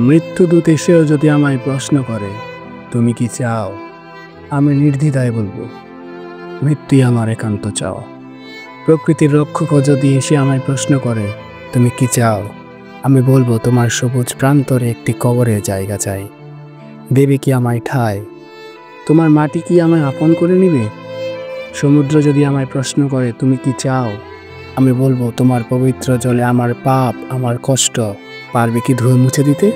মৃত্যুদূত এসেও যদি আমায় প্রশ্ন করে তুমি কি চাও, আমি নির্দ্বিধায় বলবো মৃত্যুই আমার একান্ত চাওয়া। প্রকৃতির রক্ষকও যদি এসে আমায় প্রশ্ন করে তুমি কি চাও, আমি বলবো তোমার সবুজ প্রান্তরে একটি কবরের জায়গা চাই। দেবে কি আমায় ঠায়, তোমার মাটি কি আমায় আপন করে নিবে? সমুদ্র যদি আমায় প্রশ্ন করে তুমি কি চাও, আমি বলবো তোমার পবিত্র জলে আমার পাপ আমার কষ্ট পারবে কি ধুয়ে মুছে দিতে?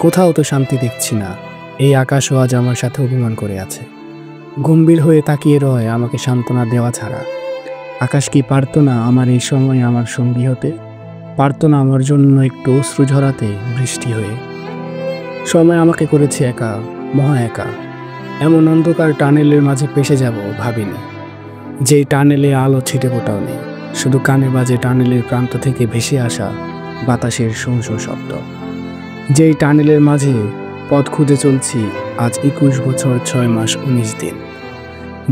কোথাও তো শান্তি দেখছি না, এই আকাশও আজ আমার সাথে অভিমান করে আছে। গম্ভীর হয়ে তাকিয়ে রয় আমাকে সান্ত্বনা দেওয়া ছাড়া। আকাশ কি পারতো না আমার এই সময় আমার সঙ্গী হতে? পারতো না আমার জন্য একটু অশ্রু ঝরাতে বৃষ্টি হয়ে? সময় আমাকে করেছে একা, মহা একা। এমন অন্ধকার টানেলের মাঝে পেশে যাব ভাবিনি, যেই টানেলে আলো ছিটে ফোটাও নেই, শুধু কানে বাজে টানেলের প্রান্ত থেকে ভেসে আসা বাতাসের শোঁ শোঁ শব্দ। যেই টানেলের মাঝে পথ খুঁজে চলছি আজ 21 বছর 6 মাস 19 দিন।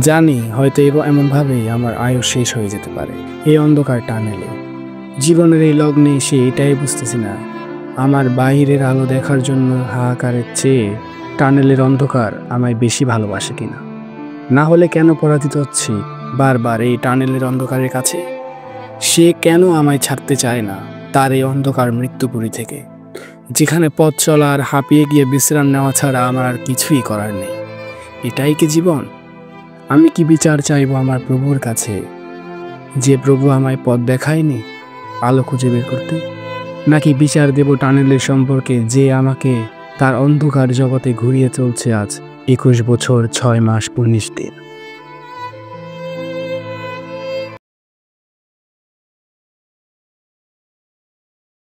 জানি হয়তো এমনভাবেই আমার আয়ু শেষ হয়ে যেতে পারে এই অন্ধকার টানেলে। জীবনের এই লগ্নে এসে এটাই বুঝতেছি না, আমার বাইরের আলো দেখার জন্য হাহাকারের চেয়ে টানেলের অন্ধকার আমায় বেশি ভালোবাসে কিনা। না হলে কেন পরাজিত হচ্ছি বারবার এই টানেলের অন্ধকারের কাছে? সে কেন আমায় ছাড়তে চায় না তার এই অন্ধকার মৃত্যুপুরী থেকে, যেখানে পথ চলা আর হাঁপিয়ে গিয়ে বিশ্রাম নেওয়া ছাড়া আমার আর কিছুই করার নেই? এটাই কি জীবন? আমি কি বিচার চাইব আমার প্রভুর কাছে, যে প্রভু আমায় পথ দেখায়নি আলো খুঁজে বের করতে? নাকি বিচার দেব টানেলের সম্পর্কে, যে আমাকে তার অন্ধকার জগতে ঘুরিয়ে চলছে আজ 21 বছর 6 মাস 19 দিন?